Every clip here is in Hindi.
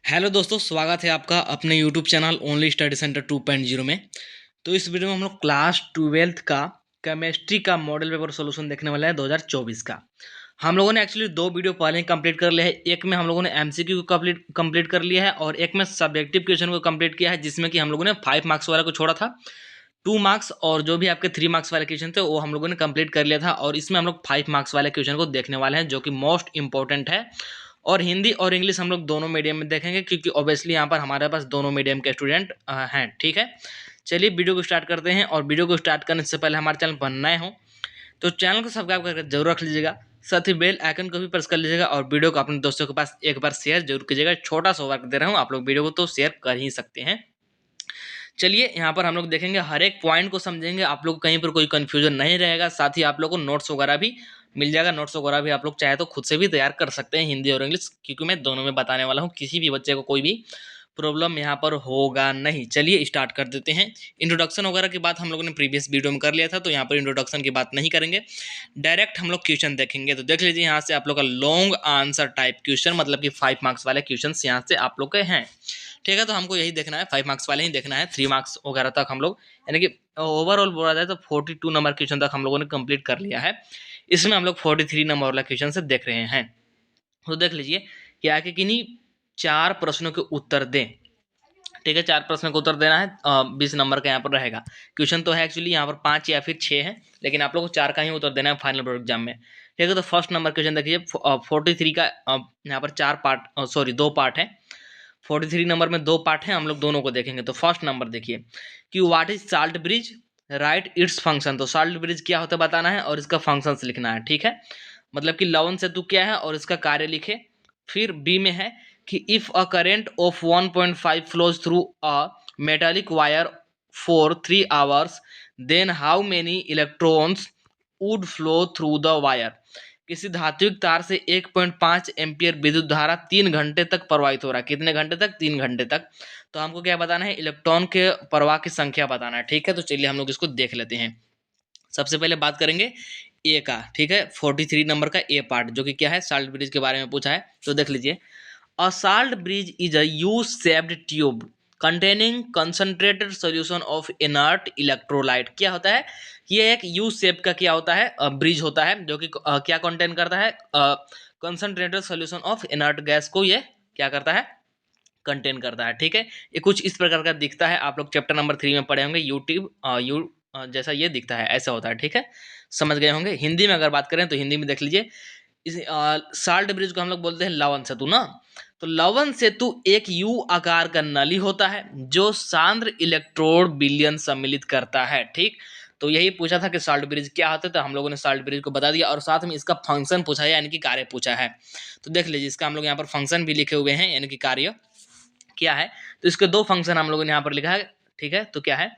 हेलो दोस्तों, स्वागत है आपका अपने YouTube channel only study centre 2.0 में। तो इस वीडियो में हम लोग क्लास 12th का केमिस्ट्री का मॉडल पेपर सॉल्यूशन देखने वाला है 2024 का। हम लोगों ने एक्चुअली दो वीडियो पहले ही कंप्लीट कर लिया है। एक में हम लोगों ने एमसीक्यू को कंप्लीट कर लिया है और एक में सब्जेक्टिव क्वेश्चन को कंप्लीट किया है, जिसमें कि हम लोगों ने 5 मार्क्स वाला को छोड़ा था। 2 मार्क्स और जो भी आपके 3 मार्क्स वाले क्वेश्चन थे वो हम लोगों ने कंप्लीट कर लिया था, और इसमें हम लोग 5 मार्क्स वाले क्वेश्चन को देखने वाले हैं, जो कि मोस्ट इंपॉर्टेंट है। और हिंदी और इंग्लिश हम लोग दोनों मीडियम में देखेंगे, क्योंकि ऑब्वियसली यहाँ पर हमारे पास दोनों मीडियम के स्टूडेंट हैं। ठीक है, चलिए वीडियो को स्टार्ट करते हैं। और वीडियो को स्टार्ट करने से पहले हमारे चैनल पर नए हो तो चैनल को सब्सक्राइब करके जरूर रख लीजिएगा, साथ ही बेल आइकन को भी प्रेस कर लीजिएगा, और वीडियो को अपने दोस्तों के पास एक बार शेयर जरूर कीजिएगा। छोटा सा वर्क दे रहा हूँ, आप लोग वीडियो को तो शेयर कर ही सकते हैं। चलिए यहाँ पर हम लोग देखेंगे, हर एक पॉइंट को समझेंगे, आप लोग कहीं पर कोई कंफ्यूजन नहीं रहेगा। साथ ही आप लोग को नोट्स वगैरह भी मिल जाएगा। नोट्स वगैरह भी आप लोग चाहे तो खुद से भी तैयार कर सकते हैं, हिंदी और इंग्लिश, क्योंकि मैं दोनों में बताने वाला हूँ। किसी भी बच्चे को कोई भी प्रॉब्लम यहाँ पर होगा नहीं। चलिए स्टार्ट कर देते हैं। इंट्रोडक्शन वगैरह की बात हम लोगों ने प्रीवियस वीडियो में कर लिया था, तो यहाँ पर इंट्रोडक्शन की बात नहीं करेंगे, डायरेक्ट हम लोग क्वेश्चन देखेंगे। तो देख लीजिए, यहाँ से आप लोग का लॉन्ग आंसर टाइप क्वेश्चन, मतलब कि 5 मार्क्स वाले क्वेश्चन यहाँ से आप लोग के हैं। ठीक है, तो हमको यही देखना है, 5 मार्क्स वाले ही देखना है। 3 मार्क्स वगैरह तक हम लोग, यानी कि ओवरऑल बोला जाए तो 42 नंबर क्वेश्चन तक हम लोगों ने कंप्लीट कर लिया है। इसमें हम लोग 43 नंबर वाला क्वेश्चन से देख रहे हैं। तो देख लीजिए कि आगे किन्हीं 4 प्रश्नों के उत्तर दें। ठीक है, 4 प्रश्नों का उत्तर देना है। 20 नंबर का यहाँ पर रहेगा। क्वेश्चन तो है एक्चुअली यहाँ पर 5 या फिर 6 है, लेकिन आप लोग को 4 का ही उत्तर देना है फाइनल बोर्ड एग्जाम में। ठीक है, तो फर्स्ट नंबर क्वेश्चन देखिए, 43 का यहाँ पर 4 पार्ट, सॉरी 2 पार्ट है। 43 नंबर में 2 पार्ट हैं, हम लोग दोनों को देखेंगे। तो फर्स्ट नंबर देखिए कि what is salt bridge, right its function. तो साल्ट ब्रिज क्या होता है बताना है, और इसका फंक्शन लिखना है। ठीक है, मतलब कि लवण सेतु क्या है और इसका कार्य लिखे। फिर बी में है कि if a current of 1.5 flows through a metallic wire for 3 hours, then how many electrons would flow through the wire. किसी धात्विक तार से 1.5 एम्पियर विद्युत धारा 3 घंटे तक प्रवाहित हो रहा है। कितने घंटे तक? 3 घंटे तक। तो हमको क्या बताना है? इलेक्ट्रॉन के प्रवाह की संख्या बताना है। ठीक है, तो चलिए हम लोग इसको देख लेते हैं। सबसे पहले बात करेंगे ए का। ठीक है, 43 नंबर का ए पार्ट, जो कि क्या है, साल्ट ब्रिज के बारे में पूछा है। तो देख लीजिए, a salt bridge is a U shaped tube containing concentrated solution of inert electrolyte. क्या होता है? ये एक यू शेप का क्या होता है, ब्रिज होता है, जो कि क्या कंटेन करता है? Concentrated solution of inert gas को ये क्या करता है? कंटेन करता है। ठीक है, ये कुछ इस प्रकार का दिखता है। आप लोग चैप्टर नंबर 3 में पढ़े होंगे, यूट्यूब जैसा ये दिखता है, ऐसा होता है। ठीक है, समझ गए होंगे। हिंदी में अगर बात करें तो हिंदी में देख लीजिए, इस साल्ट ब्रिज को हम लोग बोलते हैं लवण सेतु ना। तो लवण सेतु एक यू आकार का नली होता है, जो सांद्र इलेक्ट्रोड विलयन सम्मिलित करता है। ठीक, तो यही पूछा था कि साल्ट ब्रिज क्या होता है, तो हम लोगों ने साल्ट ब्रिज को बता दिया, और साथ में इसका फंक्शन पूछा है, यानी कि कार्य पूछा है। तो देख लीजिए, इसका हम लोग यहाँ पर फंक्शन भी लिखे हुए हैं, यानी कि कार्य क्या है। तो इसके 2 फंक्शन हम लोगों ने यहाँ पर लिखा है। ठीक है, तो क्या है?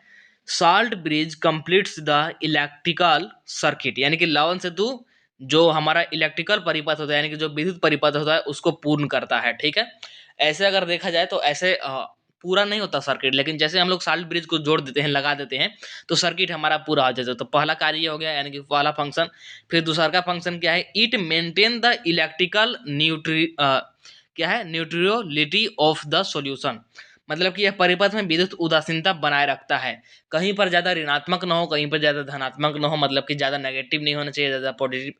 Salt bridge completes the electrical circuit, यानी कि लवण सेतु जो हमारा इलेक्ट्रिकल परिपथ होता है, यानी कि जो विद्युत परिपथ होता है, उसको पूर्ण करता है। ठीक है, ऐसे अगर देखा जाए तो ऐसे पूरा नहीं होता सर्किट, लेकिन जैसे हम लोग साल्ट ब्रिज को जोड़ देते हैं, लगा देते हैं, तो सर्किट हमारा पूरा हो जाता है। तो पहला कार्य ये हो गया, यानी कि पहला फंक्शन। फिर दूसरा का फंक्शन क्या है? इट मेंटेन द इलेक्ट्रिकल क्या है? न्यूट्रलिटी ऑफ द सॉल्यूशन, मतलब कि यह परिपथ में विद्युत उदासीनता बनाए रखता है। कहीं पर ज़्यादा ऋणात्मक ना हो, कहीं पर ज़्यादा धनात्मक ना हो, मतलब कि ज़्यादा नेगेटिव नहीं होना चाहिए, ज़्यादा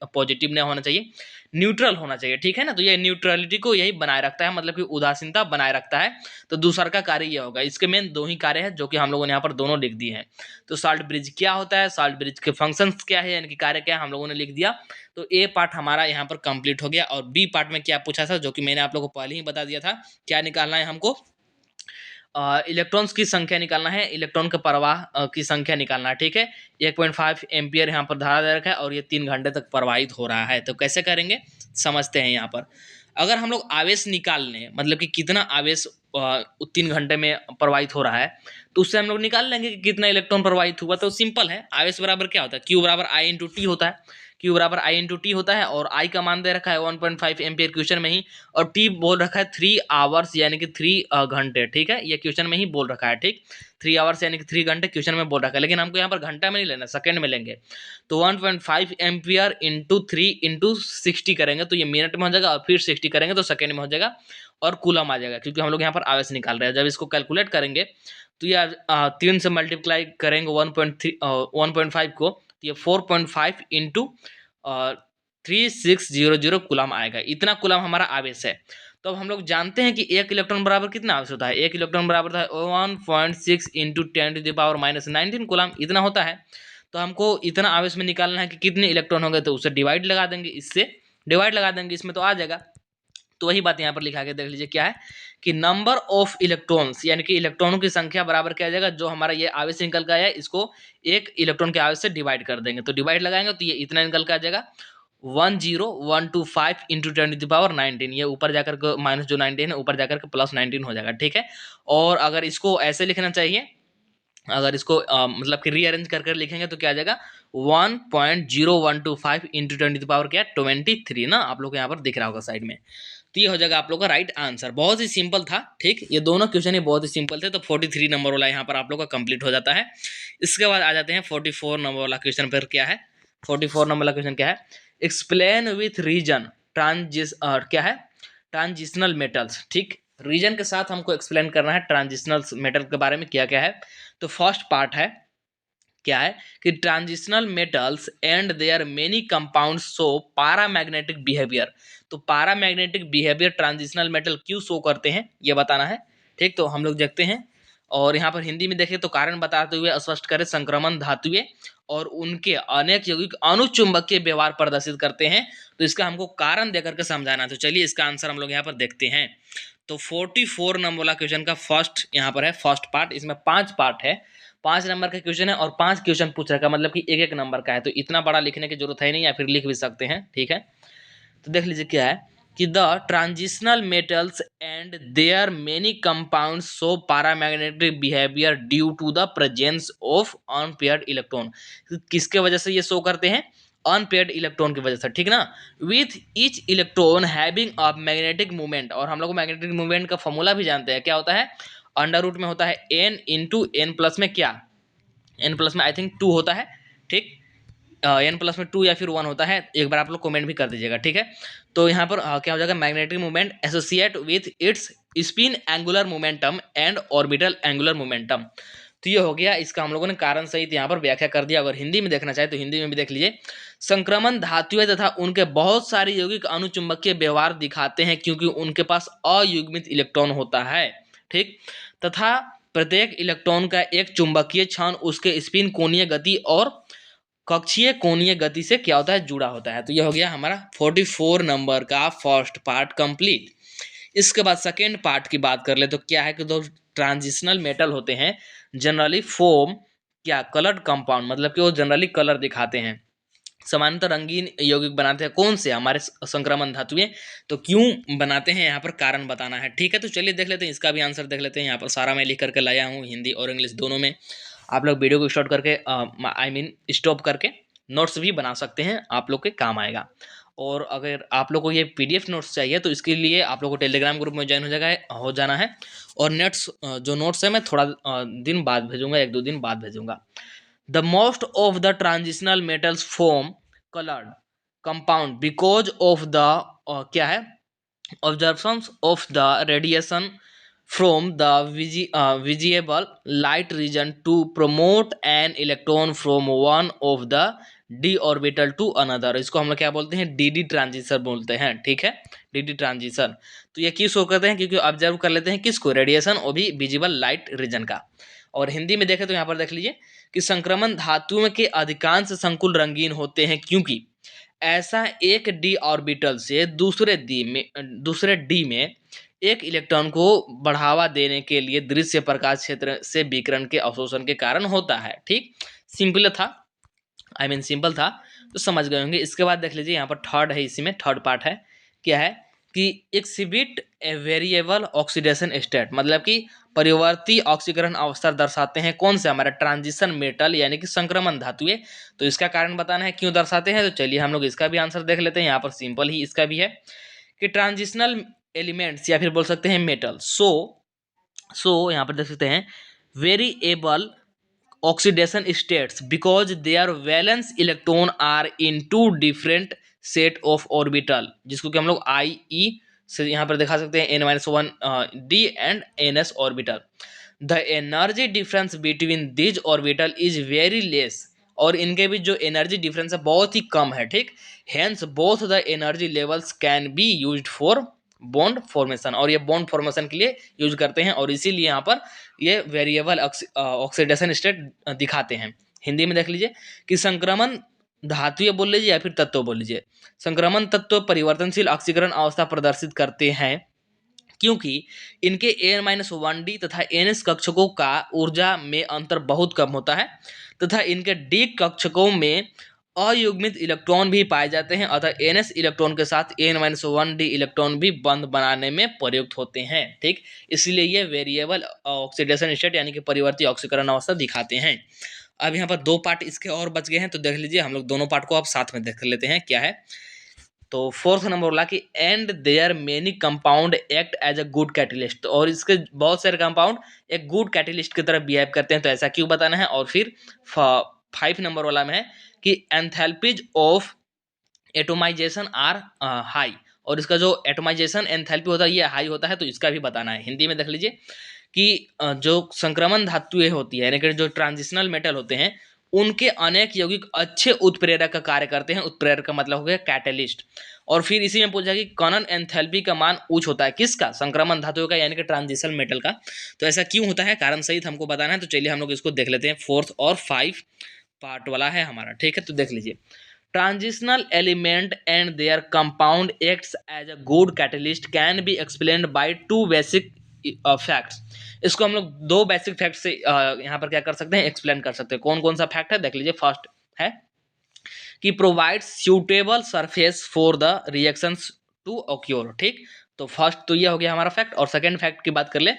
पॉजिटिव नहीं होना चाहिए, न्यूट्रल होना चाहिए। ठीक है ना, तो ये न्यूट्रलिटी को यही बनाए रखता है, मतलब कि उदासीनता बनाए रखता है। तो दूसरा का कार्य यह होगा। इसके मेन 2 ही कार्य है, जो कि हम लोगों ने यहाँ पर दोनों लिख दिए हैं। तो साल्ट ब्रिज क्या होता है, साल्ट ब्रिज के फंक्शंस क्या है, यानी कि कार्य क्या है, हम लोगों ने लिख दिया। तो ए पार्ट हमारा यहाँ पर कंप्लीट हो गया। और बी पार्ट में क्या पूछा था, जो कि मैंने आप लोगों को पहले ही बता दिया था। क्या निकालना है हमको? इलेक्ट्रॉन्स की संख्या निकालना है, इलेक्ट्रॉन के प्रवाह की संख्या निकालना है। ठीक है, 1.5 एम्पियर यहाँ पर धारा दे रखा है, और ये 3 घंटे तक प्रवाहित हो रहा है। तो कैसे करेंगे, समझते हैं। यहाँ पर अगर हम लोग आवेश निकाल लें, मतलब कि कितना आवेश 3 घंटे में प्रवाहित हो रहा है, तो उससे हम लोग निकाल लेंगे कि कितना इलेक्ट्रॉन प्रवाहित हुआ। तो सिंपल है, आवेश बराबर क्या होता है? क्यू बराबर आई इंटू टी होता है। क्यू बराबर आई इंटू टी होता है, और आई का मान दे रखा है 1.5 एम्पियर क्वेश्चन में ही, और टी बोल रखा है 3 आवर्स, यानी कि 3 घंटे। ठीक है, ये क्वेश्चन में ही बोल रखा है। ठीक, 3 आवर्स यानी कि 3 घंटे क्वेश्चन में बोल रखा है, लेकिन हमको यहाँ पर घंटा में नहीं लेना, सेकंड में लेंगे। तो 1.5 एम्पियर इंटू 3 इंटू 60 करेंगे तो ये मिनट में हो जाएगा, और फिर 60 करेंगे तो सेकंड में हो जाएगा। और कूलम आ जाएगा, क्योंकि हम लोग यहाँ पर आवेश निकाल रहे हैं। जब इसको कैलकुलेट करेंगे तो ये 3 से मल्टीप्लाई करेंगे 1.5 को, तो ये 4.5 इंटू 3600 कूलम आएगा। इतना कूलम हमारा आवेश है। तो अब हम लोग जानते हैं कि एक इलेक्ट्रॉन बराबर कितना आवेश होता है। एक इलेक्ट्रॉन बराबर होता है 1.6 इंटू 10⁻⁻19 कूलम, इतना होता है। तो हमको इतना आवेश में निकालना है कि कितने इलेक्ट्रॉन होंगे, तो उससे डिवाइड लगा देंगे, इससे डिवाइड लगा देंगे, इसमें तो आ जाएगा। तो वही बात यहाँ पर लिखा के देख लीजिए क्या है कि नंबर ऑफ इलेक्ट्रॉन्स, यानी कि इलेक्ट्रॉनों की संख्या बराबर क्या आ जाएगा, जो हमारा ये आवेश निकल के आया है इसको एक इलेक्ट्रॉन के आवेश से डिवाइड कर देंगे। तो डिवाइड लगाएंगे तो ये इतना निकल के आ जाएगा 10125 इंटू 10⁻19। ये ऊपर जाकर के माइनस जो 19 है ऊपर जाकर के प्लस 19 हो जाएगा, ठीक है। और अगर इसको ऐसे लिखना चाहिए, अगर इसको मतलब कि रीअरेंज कर लिखेंगे तो क्या आ जाएगा 1.0125 इंटू 10⁻23 ना, आप लोग को यहाँ पर दिख रहा होगा साइड में। तो ये हो जाएगा आप लोग का राइट आंसर। बहुत ही सिंपल था, ठीक, ये दोनों क्वेश्चन ही बहुत ही सिंपल थे। तो 43 नंबर वाला यहाँ पर आप लोग का कंप्लीट हो जाता है। इसके बाद आ जाते हैं 44 नंबर वाला क्वेश्चन पर। क्या है 44 नंबर वाला क्वेश्चन क्या है, एक्सप्लेन विथ रीजन क्या है ट्रांजिशनल मेटल्स। ठीक, रीजन के साथ हमको एक्सप्लेन करना है ट्रांजिशनल मेटल के बारे में क्या क्या है। तो फर्स्ट पार्ट है क्या है कि transitional metals and their many compound show paramagnetic behaviour. तो पैरामैग्नेटिक बिहेवियर ट्रांजिशनल मेटल क्यों शो करते हैं ये बताना है, ठीक। तो हम लोग देखते हैं, और यहाँ पर हिंदी में देखें तो कारण बताते हुए स्पष्ट करें संक्रमण धातुएं और उनके अनेक यौगिक अनुचुंबकीय व्यवहार प्रदर्शित करते हैं। तो इसका हमको कारण देकर के समझाना है। तो चलिए इसका आंसर हम लोग यहाँ पर देखते हैं। तो 44 नंबर वाला क्वेश्चन का फर्स्ट यहाँ पर है फर्स्ट पार्ट। इसमें 5 पार्ट है, 5 नंबर का क्वेश्चन है और 5 क्वेश्चन पूछ रखा, मतलब कि एक एक नंबर का है। तो इतना बड़ा लिखने की जरूरत है नहीं, या फिर लिख भी सकते हैं, ठीक है। तो देख लीजिए क्या है कि the transitional metals and their many compound show paramagnetic behaviour due to the presence of unpaired electron. किसके वजह से ये शो करते हैं, अनपेयर्ड इलेक्ट्रॉन की वजह से, ठीक ना। With each electron having a magnetic movement, और हम लोग मैग्नेटिक मूवमेंट का फॉर्मूला भी जानते हैं, क्या होता है, अंडर रूट में होता है n इंटू एन प्लस में क्या, n प्लस में आई थिंक 2 होता है, ठीक। n प्लस में 2 या फिर 1 होता है, एक बार आप लोग कमेंट भी कर दीजिएगा, ठीक है। तो यहाँ पर क्या हो जाएगा, magnetic movement associate with its spin angular momentum and orbital angular momentum. तो ये हो गया, इसका हम लोगों ने कारण सहित यहाँ पर व्याख्या कर दिया। अगर हिंदी में देखना चाहे तो हिंदी में भी देख लीजिए। संक्रमण धातुएं तथा उनके बहुत सारे यौगिक अनुचुंबकीय व्यवहार दिखाते हैं क्योंकि उनके पास अयुग्मित इलेक्ट्रॉन होता है, ठीक। तथा प्रत्येक इलेक्ट्रॉन का एक चुंबकीय क्षण उसके स्पिन कोणीय गति और कक्षीय कोणीय गति से क्या होता है, जुड़ा होता है। तो यह हो गया हमारा 44 नंबर का फर्स्ट पार्ट कंप्लीट। इसके बाद सेकेंड पार्ट की बात कर ले तो क्या है कि दो ट्रांजिशनल मेटल होते हैं जनरली फॉर्म क्या कलर्ड कंपाउंड, मतलब कि वो जनरली कलर दिखाते हैं, सामान्यतः रंगीन यौगिक बनाते हैं। कौन से, हमारे संक्रमण धातुएं। तो क्यों बनाते हैं यहाँ पर कारण बताना है, ठीक है। तो चलिए देख लेते हैं, इसका भी आंसर देख लेते हैं। यहाँ पर सारा मैं लिख करके लाया हूँ, हिंदी और इंग्लिश दोनों में। आप लोग वीडियो को स्टॉप करके स्टॉप करके नोट्स भी बना सकते हैं, आप लोग के काम आएगा। और अगर आप लोग को ये PDF नोट्स चाहिए तो इसके लिए आप लोग को टेलीग्राम ग्रुप में ज्वाइन हो जाना है। और जो नोट्स है मैं थोड़ा दिन बाद भेजूंगा, 1-2 दिन बाद भेजूंगा। The most of the transitional metals form colored compound because of the क्या है observations of the radiation from the visible light region to promote an electron from one of the d orbital to another। इसको हम लोग क्या बोलते हैं, dd ट्रांजिशन बोलते हैं, ठीक है, dd ट्रांजिशन। तो ये किस शो करते हैं, क्योंकि ऑब्जर्व कर लेते हैं किसको, रेडिएशन, और भी विजिबल लाइट रीजन का। और हिंदी में देखें तो यहाँ पर देख लीजिए कि संक्रमण धातुओं के अधिकांश संकुल रंगीन होते हैं क्योंकि ऐसा एक d ऑर्बिटल से दूसरे d में एक इलेक्ट्रॉन को बढ़ावा देने के लिए दृश्य प्रकाश क्षेत्र से विकिरण के अवशोषण के कारण होता है, ठीक। सिंपल था, सिंपल था, तो समझ गए होंगे। इसके बाद देख लीजिए यहाँ पर थर्ड है, इसी में थर्ड पार्ट है, क्या है कि exhibit a variable oxidation state, मतलब कि परिवर्ती ऑक्सीकरण अवस्था दर्शाते हैं। कौन से, हमारा ट्रांजिशन मेटल यानी कि संक्रमण धातुएं। तो इसका कारण बताना है क्यों दर्शाते हैं। तो चलिए हम लोग इसका भी आंसर देख लेते हैं। यहाँ पर सिंपल ही इसका भी है कि ट्रांजिशनल एलिमेंट्स या फिर बोल सकते हैं मेटल सो यहाँ पर देख सकते हैं variable oxidation states because their valence electron are in 2 different set of orbital, जिसको कि हम लोग IE यहाँ पर दिखा सकते हैं n-1 d and ns orbital. The energy difference between these orbital is very less, और इनके बीच जो एनर्जी डिफरेंस है बहुत ही कम है, ठीक। Hence both the energy levels can be used for bond formation, और ये बॉन्ड फॉर्मेशन के लिए यूज करते हैं, और इसीलिए यहाँ पर ये वेरिएबल ऑक्सीडेशन स्टेट दिखाते हैं। हिंदी में देख लीजिए कि संक्रमण धातु बोल लीजिए या फिर तत्व बोल लीजिए, संक्रमण तत्व परिवर्तनशील ऑक्सीकरण अवस्था प्रदर्शित करते हैं क्योंकि इनके n-1d तथा ns कक्षकों का ऊर्जा में अंतर बहुत कम होता है तथा इनके d कक्षकों में अयुग्मित इलेक्ट्रॉन भी पाए जाते हैं, अतः ns इलेक्ट्रॉन के साथ n-1d इलेक्ट्रॉन भी बंध बनाने में प्रयुक्त होते हैं, ठीक। इसलिए ये वेरिएबल ऑक्सीडेशन स्टेट यानी कि परिवर्ती ऑक्सीकरण अवस्था दिखाते हैं। अब यहाँ पर दो पार्ट इसके और बच गए हैं, तो देख लीजिए, हम लोग दोनों पार्ट को अब साथ में देख लेते हैं क्या है। तो फोर्थ नंबर बोला कि and their many compound act as a good catalyst, और इसके बहुत सारे कंपाउंड एक गुड कैटलिस्ट की तरह बिहेव करते हैं, तो ऐसा क्यों बताना है। और फिर 5 नंबर वाला में है कि enthalpies of atomization are high, और इसका जो एटोमाइजेशन एंथैल्पी होता है ये हाई होता है, तो इसका भी बताना है। हिंदी में देख लीजिए कि जो संक्रमण धातुएं होती है यानी कि जो ट्रांजिशनल मेटल होते हैं उनके अनेक यौगिक अच्छे उत्प्रेरक का कार्य करते हैं। उत्प्रेरक का मतलब हो गया कैटलिस्ट। और फिर इसी में पूछा कि कॉनन एंथैल्पी का मान उच्च होता है, किसका, संक्रमण धातुओं का यानी कि ट्रांजिशनल मेटल का। तो ऐसा क्यों होता है, कारण सहित हमको बताना है। तो चलिए हम लोग इसको देख लेते हैं। 4th और 5 पार्ट वाला है हमारा, ठीक है। तो देख लीजिए, transitional element and their compound acts as a good catalyst can be explained by 2 basic facts. इसको हम लोग 2 बेसिक फैक्ट से यहाँ पर क्या कर सकते हैं, एक्सप्लेन कर सकते हैं। कौन कौन सा फैक्ट है देख लीजिए। फर्स्ट है कि provide suitable surface for the reactions to occur, ठीक। तो फर्स्ट तो ये हो गया हमारा फैक्ट। और सेकंड फैक्ट की बात कर ले,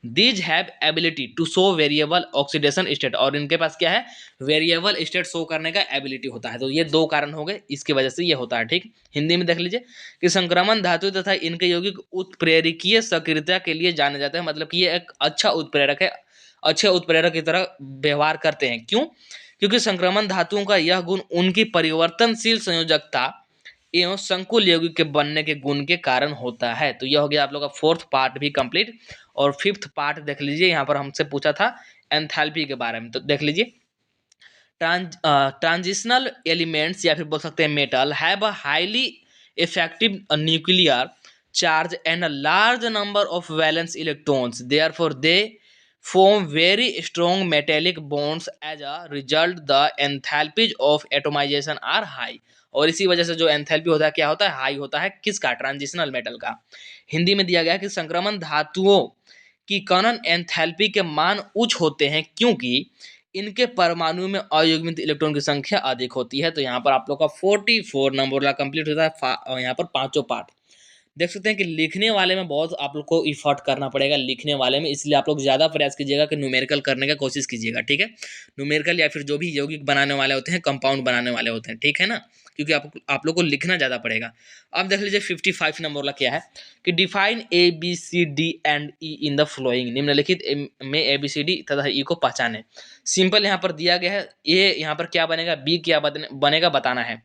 these have ability to show variable oxidation state, और इनके पास क्या है, वेरिएबल स्टेट शो करने का एबिलिटी होता है। तो ये 2 कारण हो गए, इसकी वजह से ये होता है, ठीक। हिंदी में देख लीजिए कि संक्रमण धातु तथा इनके यौगिक उत्प्रेरकीय सक्रियता के लिए जाने जाते हैं, मतलब कि ये एक अच्छा उत्प्रेरक है, अच्छे उत्प्रेरक की तरह व्यवहार करते हैं। क्यों, क्योंकि संक्रमण धातुओं का यह गुण उनकी परिवर्तनशील संयोजकता एवं संकुल यौगिक के बनने के गुण के कारण होता है। तो यह हो गया आप लोग का 4th पार्ट भी कंप्लीट। और 5th पार्ट देख लीजिए, यहाँ पर हमसे पूछा था एंथैल्पी के बारे में। तो देख लीजिए, ट्रांजिशनल एलिमेंट्स या फिर बोल सकते हैं metal have a highly effective nuclear charge and a large number of valence electrons, therefore they form very strong metallic bonds, as a result the enthalpies of atomization are high। और इसी वजह से जो एंथैल्पी होता है क्या होता है, हाई होता है, किसका, ट्रांजिशनल मेटल का। हिंदी में दिया गया है कि संक्रमण धातुओं की कॉनन एंथैल्पी के मान उच्च होते हैं क्योंकि इनके परमाणु में अयुग्मित इलेक्ट्रॉन की संख्या अधिक होती है। तो यहाँ पर आप लोग का 44 नंबर वाला कंप्लीट होता है। यहाँ पर 5 पार्ट देख सकते हैं कि लिखने वाले में बहुत आप लोग को इफर्ट करना पड़ेगा लिखने वाले में, इसलिए आप लोग ज़्यादा प्रयास कीजिएगा कि न्यूमेरिकल करने का कोशिश कीजिएगा, ठीक है। न्यूमेरिकल या फिर जो भी यौगिक बनाने वाले होते हैं, कंपाउंड बनाने वाले होते हैं, ठीक है ना, क्योंकि आप लोग को लिखना ज़्यादा पड़ेगा। अब देख लीजिए 55 नंबर वाला क्या है कि define A B C D and E in the following, निम्नलिखित में ए बी सी डी तथा ई को पहचाने। सिंपल यहाँ पर दिया गया है, ए यहाँ पर क्या बनेगा, बी क्या बनेगा बताना है।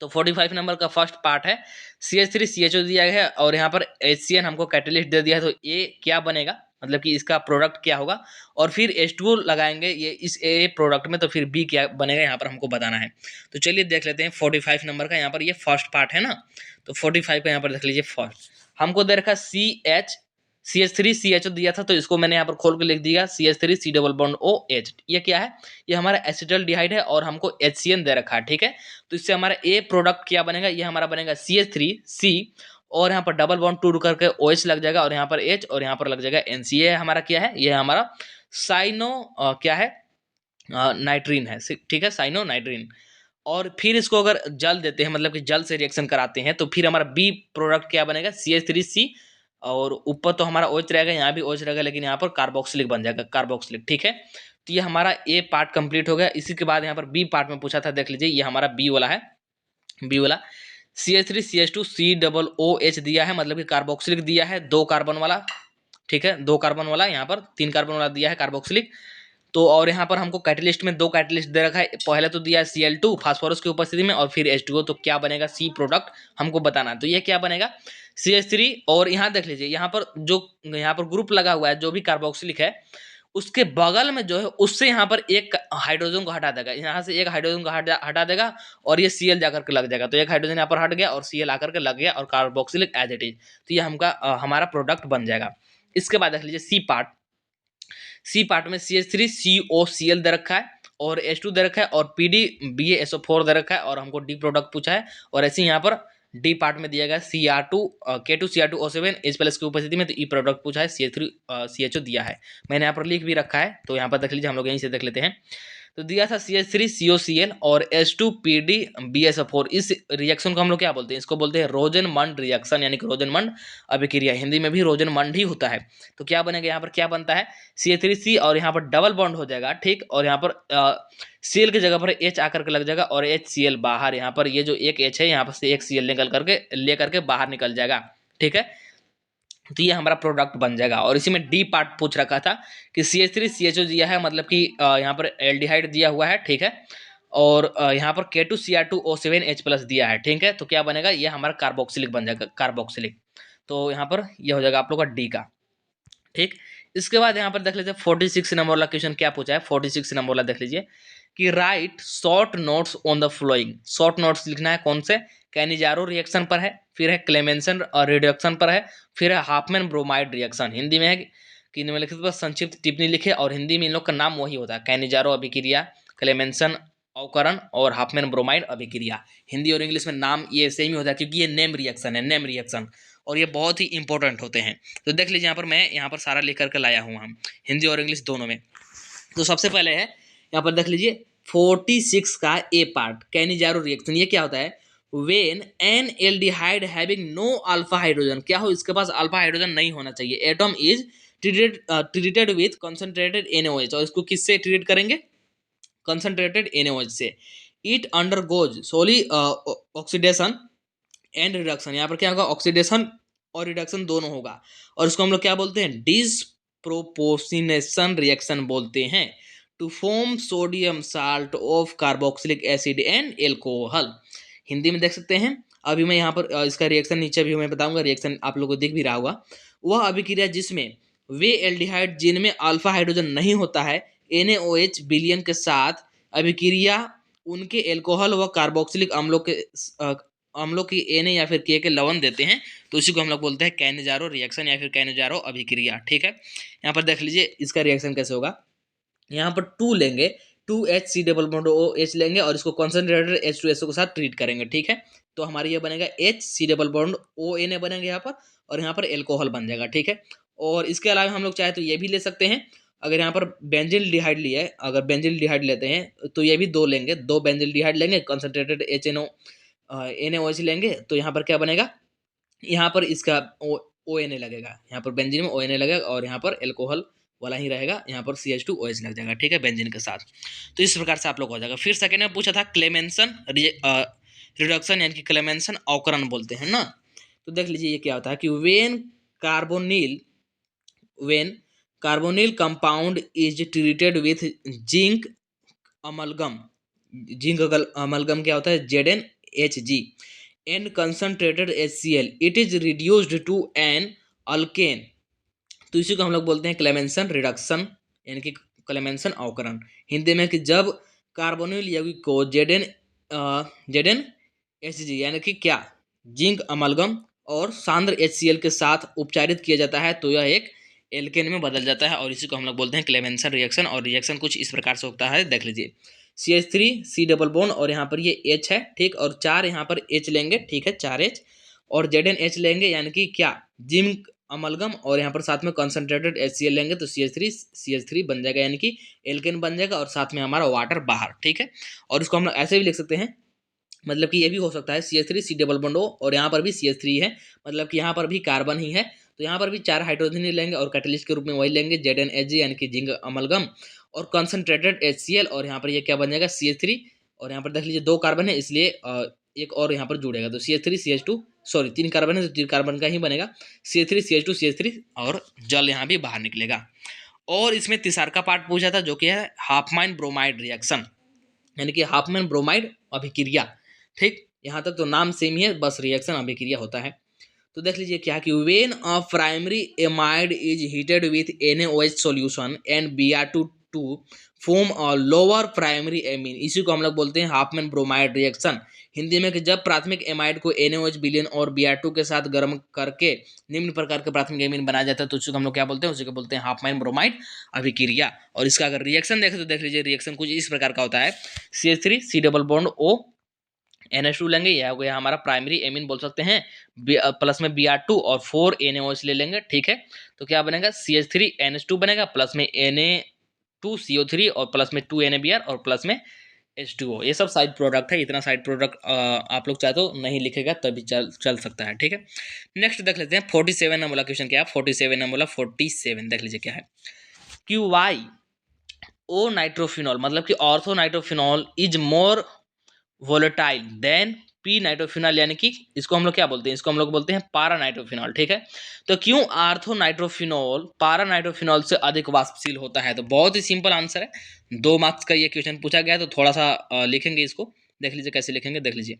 तो 45 नंबर का फर्स्ट पार्ट है CH3CHO दिया गया है, और यहाँ पर HCN हमको कैटलिस्ट दे दिया है, तो ए क्या बनेगा, मतलब कि इसका प्रोडक्ट क्या होगा। और फिर H2 लगाएंगे ये इस ए प्रोडक्ट में, तो फिर बी क्या बनेगा यहाँ पर हमको बताना है। तो चलिए देख लेते हैं 45 नंबर का, यहाँ पर ये फर्स्ट पार्ट है ना। तो 45 का यहाँ पर देख लीजिए, फर्स्ट हमको दे रखा CH3CHO दिया था, तो इसको मैंने यहाँ पर खोल के लिख दिया CH3C डबल बॉन्ड OH। ये क्या है, ये हमारा एसिटल्डिहाइड है, और हमको HCN दे रखा है, ठीक है। तो इससे हमारा ए प्रोडक्ट क्या बनेगा, ये हमारा बनेगा CH3C, और यहाँ पर डबल बॉन्ड 2 करके OH लग जाएगा, और यहाँ पर H, और यहाँ पर लग जाएगा NC। ये हमारा क्या है, ये हमारा साइनो क्या है, नाइट्रीन है, ठीक है, साइनो नाइट्रीन। और फिर इसको अगर जल देते हैं, मतलब कि जल से रिएक्शन कराते हैं, तो फिर हमारा बी प्रोडक्ट क्या बनेगा, CH3C, और ऊपर तो हमारा OH रहेगा, यहाँ भी OH रहेगा, लेकिन यहाँ पर कार्बोक्सिलिक बन जाएगा, कार्बोक्सिलिक, ठीक है। तो ये हमारा ए पार्ट कंप्लीट हो गया। इसी के बाद यहाँ पर बी पार्ट में पूछा था, देख लीजिए, ये हमारा बी वाला है। बी वाला CH3CH2C डबल OH दिया है, मतलब कि कार्बोक्सिलिक दिया है, 2 कार्बन वाला, ठीक है, 2 कार्बन वाला, यहाँ पर 3 कार्बन वाला दिया है कार्बोक्सिलिक। तो और यहाँ पर हमको कैटलिस्ट में 2 कैटलिस्ट दे रखा है, पहले तो दिया है Cl2 फास्फोरस की उपस्थिति में और फिर H2O, तो क्या बनेगा सी प्रोडक्ट हमको बताना है। तो ये क्या बनेगा CH3, और यहाँ देख लीजिए यहाँ पर जो यहाँ पर ग्रुप लगा हुआ है जो भी कार्बोक्सिलिक है उसके बगल में जो है उससे यहाँ पर एक हाइड्रोजन को हटा देगा, यहाँ से एक हाइड्रोजन को हटा देगा और ये Cl जाकर के लग जाएगा, तो एक हाइड्रोजन यहाँ पर हट गया और Cl आकर के लग गया और कार्बोक्सिलिक एज इट इज, तो ये हमारा प्रोडक्ट बन जाएगा। इसके बाद देख लीजिए सी पार्ट में CH3COCl दे रखा है और H2 दे रखा है और PDBaSO4 दे रखा है और हमको डी प्रोडक्ट पूछा है, और ऐसे यहाँ पर डी पार्ट में दिया गया K2Cr2O7 H प्लस की उपस्थिति में, तो ई प्रोडक्ट पूछा है CH3CHO दिया है, मैंने यहाँ पर लिख भी रखा है, तो यहाँ पर देख लीजिए हम लोग यहीं से देख लेते हैं। तो दिया था CH3COCl और H2PDBaSO4, इस रिएक्शन को हम लोग क्या बोलते हैं, इसको बोलते हैं रोजनमंड रिएक्शन, यानी कि रोजनमंड अभिक्रिया, हिंदी में भी रोजनमंड ही होता है। तो क्या बनेगा यहाँ पर, क्या बनता है CH3C और यहाँ पर डबल बॉन्ड हो जाएगा, ठीक, और यहाँ पर Cl की जगह पर H आकर के लग जाएगा और HCl बाहर, यहाँ पर ये जो एक H है यहाँ पर से एक Cl निकल करके लेकर के बाहर निकल जाएगा, ठीक है, तो ये हमारा प्रोडक्ट बन जाएगा। और इसी में डी पार्ट पूछ रखा था कि CH3CHO दिया है, मतलब कि यहाँ पर एल्डिहाइड दिया हुआ है, ठीक है, और यहाँ पर K2Cr2O7 H प्लस दिया है, ठीक है, तो क्या बनेगा, ये हमारा कार्बोक्सिलिक बन जाएगा, कार्बोक्सिलिक, तो यहाँ पर ये हो जाएगा आप लोग का डी का, ठीक। इसके बाद यहाँ पर देख लीजिए 46 नंबर वाला क्वेश्चन क्या पूछा है, 46 नंबर वाला देख लीजिए कि right short notes on the flowing, short notes लिखना है कौन से, कैनिजारो रिएक्शन पर है, फिर है क्लेमेंसन रिडक्शन पर है, फिर है हाफमैन ब्रोमाइड रिएक्शन, हिंदी में है कि निम्नलिखित पर संक्षिप्त टिप्पणी लिखे, और हिंदी में इन लोग का नाम वही होता है, कैनिजारो अभिक्रिया, क्लेमेंसन अवकरण और हाफमैन ब्रोमाइड अभिक्रिया, हिंदी और इंग्लिश में नाम ये सेम ही होता है क्योंकि ये नेम रिएक्शन है, नेम रिएक्शन, और ये बहुत ही इंपॉर्टेंट होते हैं। तो देख लीजिए यहाँ पर मैं यहाँ पर सारा लेकर के लाया हूँ हम, हिंदी और इंग्लिश दोनों में। तो सबसे पहले है यहाँ पर देख लीजिए 46 का ए पार्ट, कैनिजारो रिएक्शन, ये क्या होता है, when an aldehyde having no alpha hydrogen, क्या हो इसके पास अल्फा हाइड्रोजन नहीं होना चाहिए, atom is treated with concentrated NaOH, और इसको किससे ट्रीट करेंगे, कंसंट्रेटेड NaOH से, it undergoes solely oxidation and reduction, यहाँ पर क्या होगा, ऑक्सीडेशन और रिडक्शन दोनों होगा, और इसको हम लोग क्या बोलते हैं, डिसप्रोपोर्शनेशन रिएक्शन बोलते हैं, to form sodium salt of carboxylic acid and alcohol, Hindi में देख सकते हैं। अभी मैं यहाँ पर इसका रिएक्शन नीचे भी मैं बताऊंगा, रिएक्शन आप लोगों को दिख भी रहा होगा, वह अभिक्रिया जिसमें वे एल्डिहाइड जिनमें अल्फा हाइड्रोजन नहीं होता है NaOH विलयन के साथ अभिक्रिया उनके एल्कोहल व कार्बोक्सिलिक अम्लों की Na या फिर K के लवण देते हैं, तो इसी को हम लोग बोलते हैं कैनिजारो रिएक्शन या फिर कैनिजारो अभिक्रिया, ठीक है। यहाँ पर देख लीजिए इसका रिएक्शन कैसे होगा, यहाँ पर 2 लेंगे, 2HC डबल बॉन्ड OH लेंगे और इसको कॉन्सेंट्रेटेड H2SO के साथ ट्रीट करेंगे, ठीक है, तो हमारी ये बनेगा HC डबल बॉन्ड ONA बनेंगे यहाँ पर, और यहाँ पर एल्कोहल बन जाएगा, ठीक है। और इसके अलावा हम लोग चाहे तो ये भी ले सकते हैं, अगर यहाँ पर बेंजिल डिहाइड लिया है, अगर बेंजिल डिहाइड लेते हैं तो ये भी 2 लेंगे, 2 बेंजिल डिहाइड लेंगे, कंसंट्रेटेड NaOH लेंगे, तो यहाँ पर क्या बनेगा, यहाँ पर इसका ONA लगेगा, यहाँ पर बेंजीन में ONA लगेगा और यहाँ पर एल्कोहल वाला ही रहेगा, यहाँ पर CH2OH लग जाएगा, ठीक है, बेंजीन के साथ। तो इस प्रकार से आप लोग हो जाएगा। फिर सेकेंड में पूछा था क्लेमेंसन रिडक्शन, यानी कि क्लेमेंसन अवकरण बोलते हैं ना, तो देख लीजिए ये क्या होता है कि when carbonyl compound is treated with zinc amalgam, zinc amalgam क्या होता है, ZnHg and concentrated HCl, it is reduced to an alkane, तो इसी को हम लोग बोलते हैं क्लेमेंसन रिडक्शन, यानी कि क्लेमेंसन अवकरण, हिंदी में कि जब कार्बोनिल यौगिक को ZnHg यानी कि क्या, जिंक अमलगम और सांद्र HCl के साथ उपचारित किया जाता है तो यह एक एल्केन में बदल जाता है, और इसी को हम लोग बोलते हैं क्लेमेंसन रिएक्शन। और रिएक्शन कुछ इस प्रकार से होता है, देख लीजिए CH3C डबल बॉन्ड और यहाँ पर ये H है, ठीक, और 4 यहाँ पर H लेंगे, ठीक है, 4H और ZnH लेंगे, यानी कि क्या, जिंक अमलगम, और यहाँ पर साथ में कंसंट्रेटेड HCl लेंगे तो CH3 बन जाएगा, यानी कि एल्केन बन जाएगा, और साथ में हमारा वाटर बाहर, ठीक है। और इसको हम लोग ऐसे भी लिख सकते हैं, मतलब कि ये भी हो सकता है CH3C डबल बॉन्ड हो और यहाँ पर भी CH3 है, मतलब कि यहाँ पर भी कार्बन ही है, तो यहाँ पर भी 4 हाइड्रोजन ही लेंगे और कैटलिस्ट के रूप में वही लेंगे ZnHg यानी कि जिंक अमलगम और कंसंट्रेटेड HCl, और यहाँ पर ये क्या बन जाएगा CH3, और यहाँ पर देख लीजिए 2 कार्बन है इसलिए एक और यहाँ पर जुड़ेगा, तो CH3CH2 सॉरी 3 कार्बन है तो 3 कार्बन का ही बनेगा, CH3CH2 CH3 और जल यहाँ भी बाहर निकलेगा। और इसमें तीसरा का पार्ट पूछा था जो कि है हाफमैन ब्रोमाइड रिएक्शन, यानी कि हाफमैन ब्रोमाइड अभिक्रिया। ठीक, यहाँ तक तो नाम सेम ही है, बस रिएक्शन अभिक्रिया होता है। तो देख लीजिए क्या कि when a primary amide is heated with NaOH solution and Br2 form a lower primary amine, इसी को हम लोग बोलते हैं हाफमैन ब्रोमाइड रिएक्शन। हिंदी में कि जब प्राथमिक एमाइड को NaOH विलयन और Br2 के साथ गर्म करके निम्न प्रकार के प्राथमिक एमीन बनाया जाता है तो उसी को हम लोग क्या बोलते हैं, उसी को बोलते हैं हाफमैन ब्रोमाइड अभिक्रिया। और इसका अगर रिएक्शन देखें तो देख लीजिए रिएक्शन कुछ इस प्रकार का होता है, CH3 C double bond O NH2 लेंगे, यह हो गया हमारा प्राइमरी एमीन बोल सकते हैं, प्लस में Br2 और 4 NaOH ले लेंगे। ठीक है, तो क्या बनेगा CH3 NH2 बनेगा, प्लस में Na2 CO3 और प्लस में 2 NaBr और प्लस में H2O। ये सब साइड प्रोडक्ट है, इतना साइड प्रोडक्ट आप लोग चाहे तो नहीं लिखेगा तभी चल सकता है। ठीक है, नेक्स्ट देख लेते हैं 47 नंबर क्वेश्चन क्या है। 47 नंबर 47 देख लीजिए क्या है, QY ओ नाइट्रोफिनॉल मतलब कि ortho nitrophenol is more volatile than P nitrophenol, यानी कि इसको हम लोग क्या बोलते हैं, इसको हम लोग बोलते हैं पारा नाइट्रोफिनॉल। ठीक है, तो क्यों आर्थो नाइट्रोफिनॉल पारा नाइट्रोफिनॉल से अधिक वाष्पशील होता है, तो बहुत ही सिंपल आंसर है। 2 मार्क्स का ये क्वेश्चन पूछा गया है, तो थोड़ा सा लिखेंगे इसको, देख लीजिए कैसे लिखेंगे, देख लीजिए।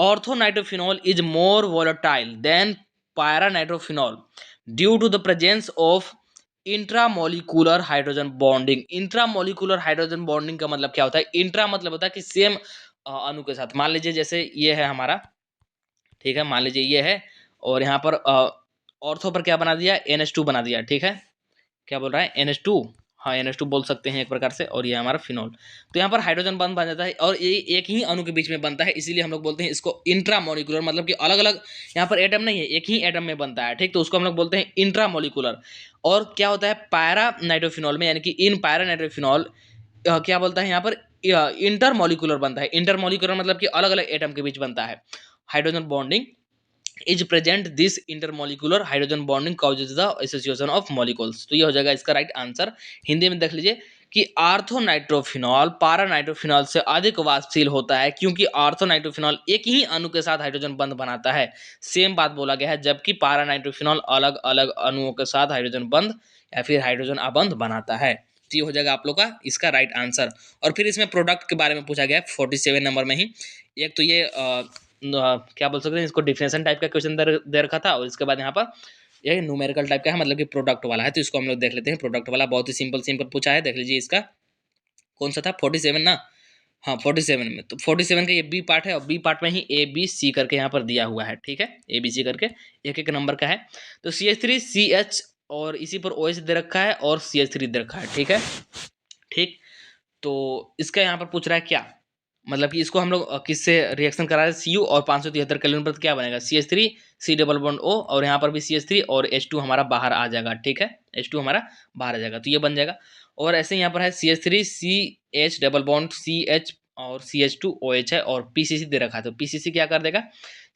Ortho nitrophenol is more volatile than para nitrophenol due to the presence of intramolecular hydrogen bonding. Intramolecular hydrogen bonding का मतलब क्या होता है, इंट्रा मतलब होता है कि सेम अणु के साथ, मान लीजिए जैसे ये है हमारा, ठीक है, मान लीजिए ये है और यहाँ पर ऑर्थो पर क्या बना दिया, NH2 बना दिया। ठीक है, क्या बोल रहा है NH2, हाँ NH2 बोल सकते हैं एक प्रकार से, और ये हमारा फिनॉल। तो यहाँ पर हाइड्रोजन बॉन्ड बन जाता है और ये एक ही अणु के बीच में बनता है, इसीलिए हम लोग बोलते हैं इसको इंट्रामोलिकुलर, मतलब कि अलग अलग यहाँ पर एटम नहीं है, एक ही एटम में बनता है। ठीक, तो उसको हम लोग बोलते हैं इंट्रामोलिकुलर। और क्या होता है पैरा नाइट्रोफिनॉल में, यानी कि इन पैरा नाइट्रोफिनॉल क्या बोलता है यहाँ पर इंटरमोलिकुलर बनता है। इंटरमोलिकुलर मतलब कि अलग अलग एटम के बीच बनता है। Hydrogen bonding is present this intermolecular hydrogen bonding causes the association of molecules, तो ये हो जाएगा इसका राइट आंसर। हिंदी में देख लीजिए कि आर्थोनाइट्रोफिनॉल पारा नाइट्रोफिनॉल से अधिक वाष्पशील होता है क्योंकि आर्थोनाइट्रोफिनॉल एक ही अणु के साथ हाइड्रोजन बंध बनाता है, सेम बात बोला गया है, जबकि पारा नाइट्रोफिनॉल अलग अलग अणुओं के साथ हाइड्रोजन बंध या फिर हाइड्रोजन अबंध बनाता है। तो ये हो जाएगा आप लोग का इसका राइट आंसर। और फिर इसमें प्रोडक्ट के बारे में पूछा गया है 47 नंबर में ही। एक तो ये क्या बोल सकते हैं, इसको डिफिनेशन टाइप का क्वेश्चन दे रखा था, और इसके बाद यहाँ पर ये न्यूमेरिकल टाइप का है, मतलब कि प्रोडक्ट वाला है, तो इसको हम लोग देख लेते हैं। प्रोडक्ट वाला बहुत ही सिंपल सिंपल पूछा है, देख लीजिए इसका कौन सा था 47 ना, हाँ 47 में। तो 47 का ये बी पार्ट है और बी पार्ट में ही ABC करके यहाँ पर दिया हुआ है। ठीक है, ABC करके एक एक नंबर का है। तो CH3CH और इसी पर OH दे रखा है और CH3 दे रखा है। ठीक है, ठीक, तो इसका यहाँ पर पूछ रहा है क्या, मतलब कि इसको हम लोग किससे रिएक्शन करा रहे हैं, Cu और 573 केल्विन पर, तो क्या बनेगा CH3 C double bond O और यहाँ पर भी CH3 और H2 हमारा बाहर आ जाएगा। ठीक है, H2 हमारा बाहर आ जाएगा, तो ये बन जाएगा। और ऐसे यहाँ पर है CH3 CH double bond CH और CH2OH है और PCC दे रखा है, तो PCC क्या कर देगा,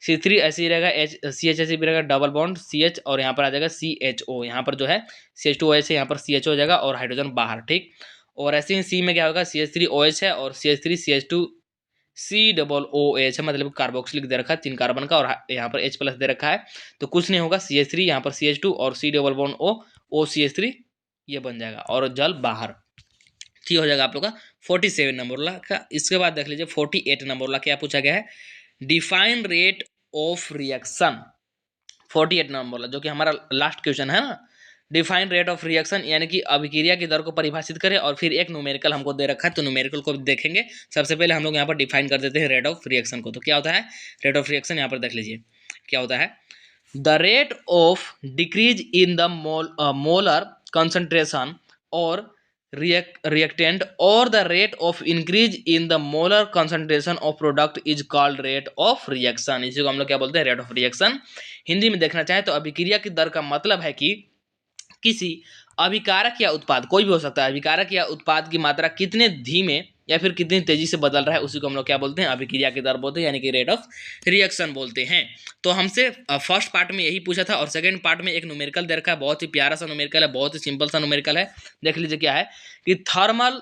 C3 ऐसे ही रहेगा, CH ऐसे भी रहेगा, डबल बॉन्ड CH और यहाँ पर आ जाएगा CHO, यहाँ पर जो है CH2OH है, यहाँ पर CHO हो जाएगा और हाइड्रोजन बाहर। ठीक, और ऐसे ही C में क्या होगा, CH3OH है और CH3CH2 C डबल OH है, मतलब कार्बोक्सिलिक दे रखा है 3 कार्बन का, और यहाँ पर H प्लस दे रखा है, तो कुछ नहीं होगा, CH3 यहाँ पर CH2 और C double bond O OCH3 ये बन जाएगा और जल बाहर। ठीक हो जाएगा आप लोग का 47 नंबर वाला का। इसके बाद देख लीजिए 48 नंबर वाला क्या पूछा गया है, define rate of reaction. 48 number वाला जो कि हमारा लास्ट क्वेश्चन है ना, डिफाइन रेट ऑफ रिएक्शन, यानी कि अभिक्रिया की दर को परिभाषित करें, और फिर एक न्यूमेरिकल हमको दे रखा है, तो न्यूमेरिकल को देखेंगे। सबसे पहले हम लोग यहाँ पर डिफाइन कर देते हैं रेट ऑफ रिएक्शन को। तो क्या होता है रेट ऑफ रिएक्शन, यहाँ पर देख लीजिए क्या होता है, the rate of decrease in the molar concentration और reactant or the rate of increase in the molar concentration of product is called rate of reaction। इसी को हम लोग क्या बोलते हैं, रेट ऑफ रिएक्शन। हिंदी में देखना चाहे तो अभिक्रिया की दर का मतलब है कि किसी अभिकारक या उत्पाद, कोई भी हो सकता है, अभिकारक या उत्पाद की मात्रा कितने धीमे या फिर कितनी तेजी से बदल रहा है, उसी को हम लोग क्या बोलते हैं, अभिक्रिया की दर बोलते हैं, यानी कि रेट ऑफ रिएक्शन बोलते हैं। तो हमसे फर्स्ट पार्ट में यही पूछा था, और सेकंड पार्ट में एक न्यूमेरिकल दे रखा है, बहुत ही प्यारा सा न्यूमेरिकल है, बहुत ही सिंपल सा न्यूमेरिकल है। देख लीजिए क्या है कि thermal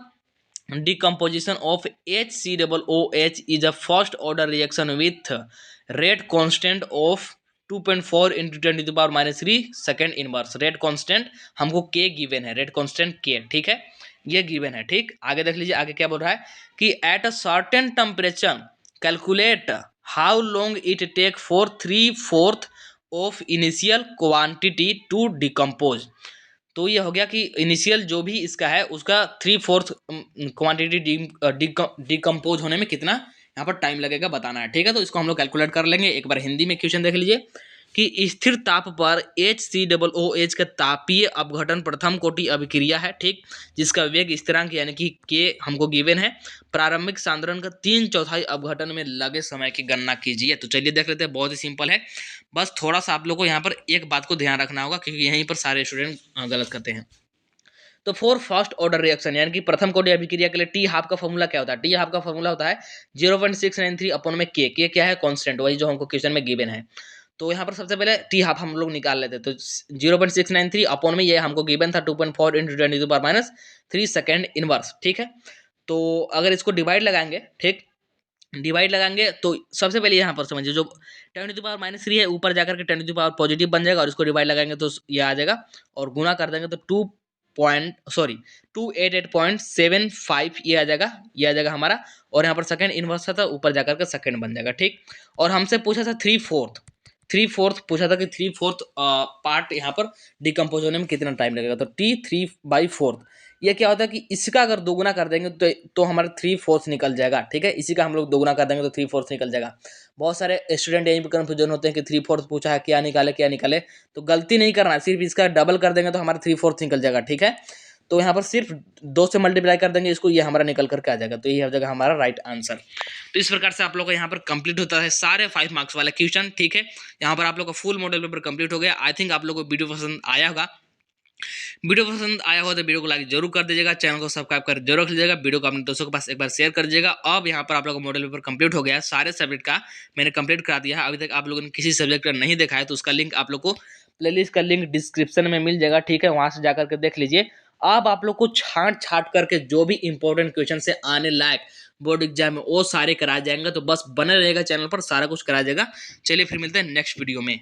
decomposition of HCOOH is a first order reaction with rate constant of 2.4 into 10⁻³ second inverse. Rate constant हमको के गिवन है, रेट कांस्टेंट के, ठीक है, ये गिवन है। ठीक, आगे देख लीजिए, आगे क्या बोल रहा है कि at a certain temperature calculate how long it take for 3/4 of initial quantity to decompose. तो ये हो गया कि इनिशियल जो भी इसका है उसका 3/4 क्वांटिटी डिकम्पोज होने में कितना यहाँ पर टाइम लगेगा बताना है। ठीक है, तो इसको हम लोग कैलकुलेट कर लेंगे। एक बार हिंदी में क्वेश्चन देख लीजिए कि स्थिर ताप पर HCOOH का तापीय अपघटन प्रथम कोटि अभिक्रिया है, ठीक, जिसका वेग स्थिरांक यानी कि के हमको गिवन है। प्रारंभिक सांद्रण का 3/4 अपघटन में लगे समय की गणना कीजिए। तो चलिए देख लेते हैं, बहुत ही सिंपल है। बस थोड़ा सा आप लोग को यहाँ पर एक बात को ध्यान रखना होगा क्योंकि यहीं पर सारे स्टूडेंट गलत करते हैं। तो फॉर फर्स्ट ऑर्डर रिएक्शन यानी कि प्रथम कोटि अभिक्रिया के लिए टी हाफ का फॉर्मूला क्या होता है? टी हाफ का फॉर्मूला होता है 0.693 अपॉन में के क्या है? कांस्टेंट, वही जो हमको क्वेश्चन में गिवन है। तो यहाँ पर सबसे पहले टी हाफ हम लोग निकाल लेते, तो 0.693 अपॉन में ये हमको गिवन था 2.4 इंटू 10⁻³ सेकेंड इनवर्स। ठीक है, तो अगर इसको डिवाइड लगाएंगे, ठीक, डिवाइड लगाएंगे तो सबसे पहले यहाँ पर समझिए जो 10⁻³ है ऊपर जाकर के 10 पॉजिटिव बन जाएगा और इसको डिवाइड लगाएंगे तो ये आ जाएगा और गुना कर देंगे तो 288.75 ये आ जाएगा हमारा। और यहाँ पर सेकंड इनवर्स था ऊपर जाकर के सेकंड बन जाएगा। ठीक, और हमसे पूछा था 3/4 पूछा था कि 3/4 पार्ट यहाँ पर डिकम्पोज होने में कितना टाइम लगेगा। तो T 3/4 ये क्या होता है कि इसका अगर दोगुना कर देंगे तो हमारा 3/4 निकल जाएगा। ठीक है, इसी का हम लोग दोगुना कर देंगे तो 3/4 निकल जाएगा। बहुत सारे स्टूडेंट यहीं पर कन्फ्यूजन होते हैं कि 3/4 पूछा है क्या निकाले, तो गलती नहीं करना, सिर्फ इसका डबल कर देंगे तो हमारा 3/4 निकल जाएगा। ठीक है, तो यहाँ पर सिर्फ 2 से मल्टीप्लाई कर देंगे इसको, ये हमारा निकल करके आ जाएगा। तो ये हो जाएगा हमारा राइट आंसर। तो इस प्रकार से आप लोग का यहाँ पर कंप्लीट होता है सारे 5 मार्क्स वाला क्वेश्चन। ठीक है, यहाँ पर आप लोग का फुल मॉडल पेपर कंप्लीट हो गया। आई थिंक आप लोग को वीडियो पसंद आया होगा। वीडियो पसंद आया हो तो वीडियो को लाइक जरूर कर दीजिएगा, चैनल को सब्सक्राइब कर जरूर रख लीजिएगा, वीडियो को अपने दोस्तों के पास एक बार शेयर कर दीजिएगा। अब यहाँ पर आप लोगों का मॉडल पेपर कंप्लीट हो गया है, सारे सब्जेक्ट का मैंने कंप्लीट करा दिया है। अभी तक आप लोगों ने किसी सब्जेक्ट का नहीं देखा है तो उसका लिंक आप लोग को प्लेलिस्ट का लिंक डिस्क्रिप्शन में मिल जाएगा। ठीक है, वहां से जाकर के देख लीजिए। अब आप लोग को छांट करके जो भी इंपॉर्टेंट क्वेश्चन से आने लायक बोर्ड एग्जाम में वो सारे कराए जाएंगे। तो बस बने रहेगा चैनल पर, सारा कुछ कराया जाएगा। चलिए फिर मिलते हैं नेक्स्ट वीडियो में।